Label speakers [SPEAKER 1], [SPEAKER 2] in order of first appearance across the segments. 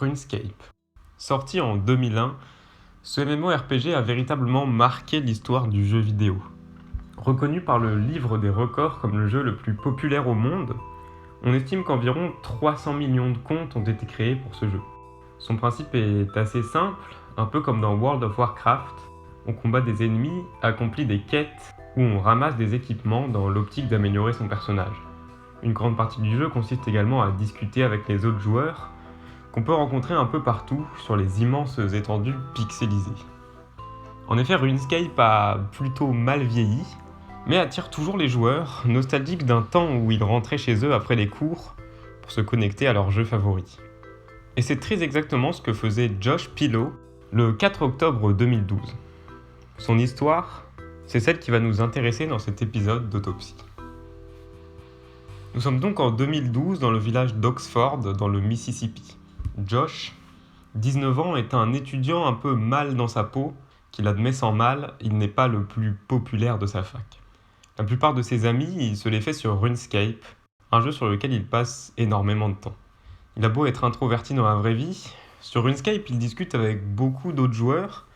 [SPEAKER 1] RuneScape. Sorti en 2001, ce MMORPG a véritablement marqué l'histoire du jeu vidéo. Reconnu par le livre des records comme le jeu le plus populaire au monde, on estime qu'environ 300 millions de comptes ont été créés pour ce jeu. Son principe est assez simple, un peu comme dans World of Warcraft. On combat des ennemis, accomplit des quêtes ou on ramasse des équipements dans l'optique d'améliorer son personnage. Une grande partie du jeu consiste également à discuter avec les autres joueurs, qu'on peut rencontrer un peu partout sur les immenses étendues pixelisées. En effet, RuneScape a plutôt mal vieilli, mais attire toujours les joueurs, nostalgiques d'un temps où ils rentraient chez eux après les cours pour se connecter à leur jeu favori. Et c'est très exactement ce que faisait Josh Pillow le 4 octobre 2012. Son histoire, c'est celle qui va nous intéresser dans cet épisode d'Autopsie. Nous sommes donc en 2012 dans le village d'Oxford, dans le Mississippi. Josh, 19 ans, est un étudiant un peu mal dans sa peau, qu'il admet sans mal, il n'est pas le plus populaire de sa fac. La plupart de ses amis, il se les fait sur RuneScape, un jeu sur lequel il passe énormément de temps. Il a beau être introverti dans la vraie vie, sur RuneScape il discute avec beaucoup d'autres joueurs,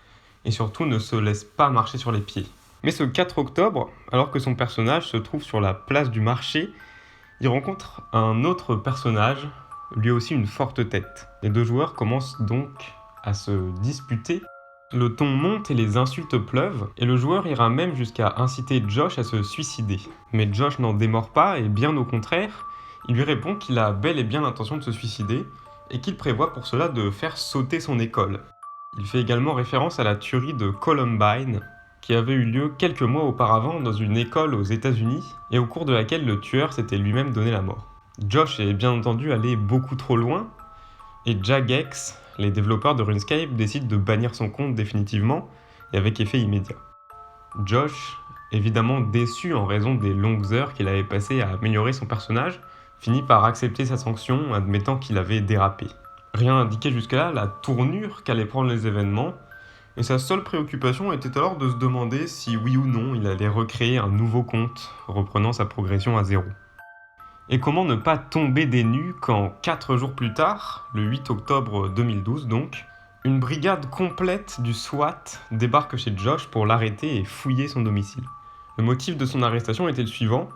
[SPEAKER 1] et surtout ne se laisse pas marcher sur les pieds. Mais ce 4 octobre, alors que son personnage se trouve sur la place du marché, il rencontre un autre personnage, lui aussi une forte tête. Les deux joueurs commencent donc à se disputer. Le ton monte et les insultes pleuvent, et le joueur ira même jusqu'à inciter Josh à se suicider. Mais Josh n'en démord pas, et bien au contraire, il lui répond qu'il a bel et bien l'intention de se suicider, et qu'il prévoit pour cela de faire sauter son école. Il fait également référence à la tuerie de Columbine, qui avait eu lieu quelques mois auparavant dans une école aux États-Unis, et au cours de laquelle le tueur s'était lui-même donné la mort. Josh est bien entendu allé beaucoup trop loin, et Jagex, les développeurs de RuneScape, décident de bannir son compte définitivement, et avec effet immédiat. Josh, évidemment déçu en raison des longues heures qu'il avait passées à améliorer son personnage, finit par accepter sa sanction, admettant qu'il avait dérapé. Rien n'indiquait jusque-là la tournure qu'allaient prendre les événements, et sa seule préoccupation était alors de se demander si oui ou non il allait recréer un nouveau compte, reprenant sa progression à zéro. Et comment ne pas tomber des nues quand 4 jours plus tard, le 8 octobre 2012 donc, une brigade complète du SWAT débarque chez Josh pour l'arrêter et fouiller son domicile. Le motif de son arrestation était le suivant: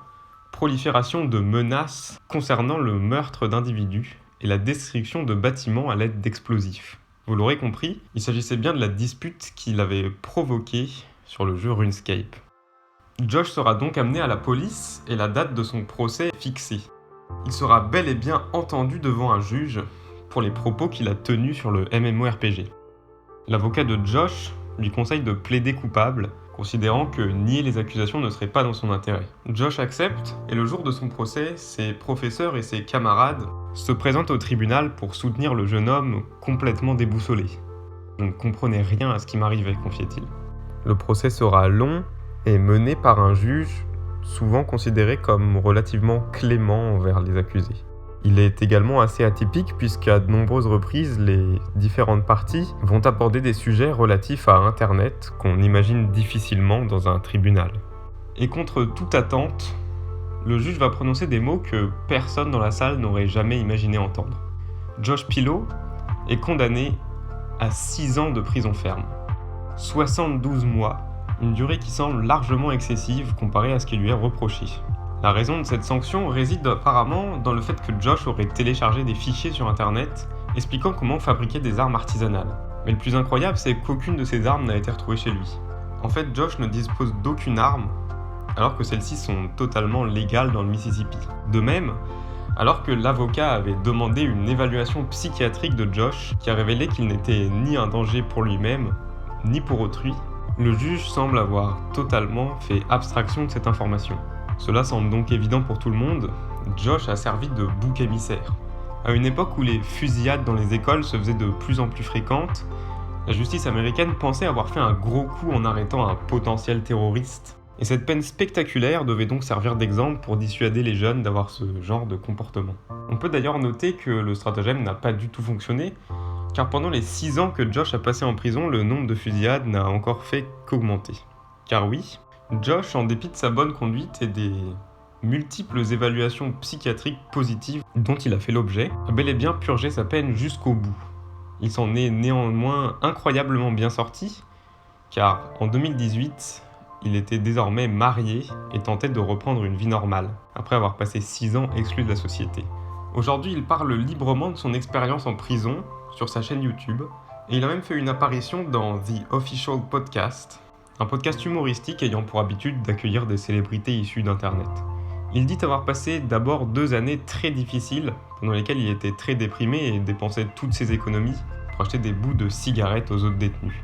[SPEAKER 1] prolifération de menaces concernant le meurtre d'individus et la destruction de bâtiments à l'aide d'explosifs. Vous l'aurez compris, il s'agissait bien de la dispute qu'il avait provoquée sur le jeu RuneScape. Josh sera donc amené à la police et la date de son procès est fixée. Il sera bel et bien entendu devant un juge pour les propos qu'il a tenus sur le MMORPG. L'avocat de Josh lui conseille de plaider coupable, considérant que nier les accusations ne serait pas dans son intérêt. Josh accepte, et le jour de son procès, ses professeurs et ses camarades se présentent au tribunal pour soutenir le jeune homme complètement déboussolé. Je ne comprenais rien à ce qui m'arrivait, confiait-il. Le procès sera long et mené par un juge souvent considéré comme relativement clément envers les accusés. Il est également assez atypique puisqu'à de nombreuses reprises, les différentes parties vont aborder des sujets relatifs à Internet qu'on imagine difficilement dans un tribunal. Et contre toute attente, le juge va prononcer des mots que personne dans la salle n'aurait jamais imaginé entendre. Josh Pillow est condamné à 6 ans de prison ferme. 72 mois, une durée qui semble largement excessive comparée à ce qui lui est reproché. La raison de cette sanction réside apparemment dans le fait que Josh aurait téléchargé des fichiers sur internet expliquant comment fabriquer des armes artisanales. Mais le plus incroyable, c'est qu'aucune de ces armes n'a été retrouvée chez lui. En fait, Josh ne dispose d'aucune arme, alors que celles-ci sont totalement légales dans le Mississippi. De même, alors que l'avocat avait demandé une évaluation psychiatrique de Josh, qui a révélé qu'il n'était ni un danger pour lui-même, ni pour autrui, le juge semble avoir totalement fait abstraction de cette information. Cela semble donc évident pour tout le monde, Josh a servi de bouc émissaire. À une époque où les fusillades dans les écoles se faisaient de plus en plus fréquentes, la justice américaine pensait avoir fait un gros coup en arrêtant un potentiel terroriste. Et cette peine spectaculaire devait donc servir d'exemple pour dissuader les jeunes d'avoir ce genre de comportement. On peut d'ailleurs noter que le stratagème n'a pas du tout fonctionné, car pendant les 6 ans que Josh a passé en prison, le nombre de fusillades n'a encore fait qu'augmenter. Car oui, Josh, en dépit de sa bonne conduite et des multiples évaluations psychiatriques positives dont il a fait l'objet, a bel et bien purgé sa peine jusqu'au bout. Il s'en est néanmoins incroyablement bien sorti, car en 2018, il était désormais marié et tentait de reprendre une vie normale, après avoir passé 6 ans exclu de la société. Aujourd'hui, il parle librement de son expérience en prison sur sa chaîne YouTube, et il a même fait une apparition dans The Official Podcast, un podcast humoristique ayant pour habitude d'accueillir des célébrités issues d'Internet. Il dit avoir passé d'abord 2 années très difficiles, pendant lesquelles il était très déprimé et dépensait toutes ses économies pour acheter des bouts de cigarettes aux autres détenus.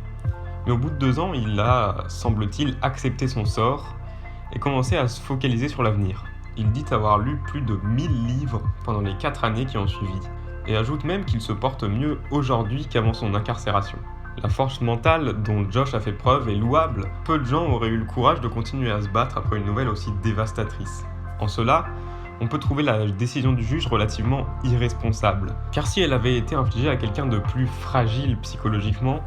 [SPEAKER 1] Mais au bout de 2 ans, il a, semble-t-il, accepté son sort et commencé à se focaliser sur l'avenir. Il dit avoir lu plus de 1000 livres pendant les 4 années qui ont suivi, et ajoute même qu'il se porte mieux aujourd'hui qu'avant son incarcération. La force mentale dont Josh a fait preuve est louable. Peu de gens auraient eu le courage de continuer à se battre après une nouvelle aussi dévastatrice. En cela, on peut trouver la décision du juge relativement irresponsable, car si elle avait été infligée à quelqu'un de plus fragile psychologiquement,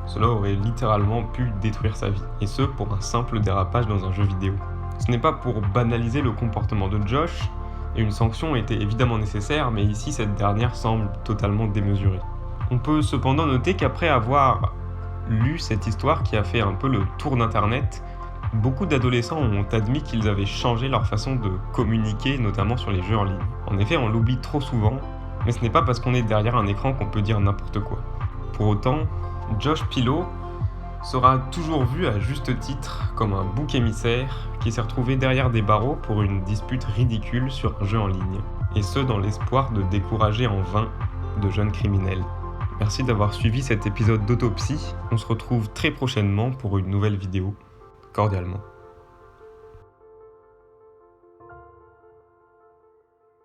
[SPEAKER 1] cela aurait littéralement pu détruire sa vie, et ce pour un simple dérapage dans un jeu vidéo. Ce n'est pas pour banaliser le comportement de Josh, et une sanction était évidemment nécessaire, mais ici cette dernière semble totalement démesurée. On peut cependant noter qu'après avoir lu cette histoire qui a fait un peu le tour d'internet, beaucoup d'adolescents ont admis qu'ils avaient changé leur façon de communiquer, notamment sur les jeux en ligne. En effet, on l'oublie trop souvent, mais ce n'est pas parce qu'on est derrière un écran qu'on peut dire n'importe quoi. Pour autant, Josh Pillow sera toujours vu à juste titre comme un bouc émissaire qui s'est retrouvé derrière des barreaux pour une dispute ridicule sur un jeu en ligne, et ce dans l'espoir de décourager en vain de jeunes criminels. Merci d'avoir suivi cet épisode d'Autopsie, on se retrouve très prochainement pour une nouvelle vidéo. Cordialement.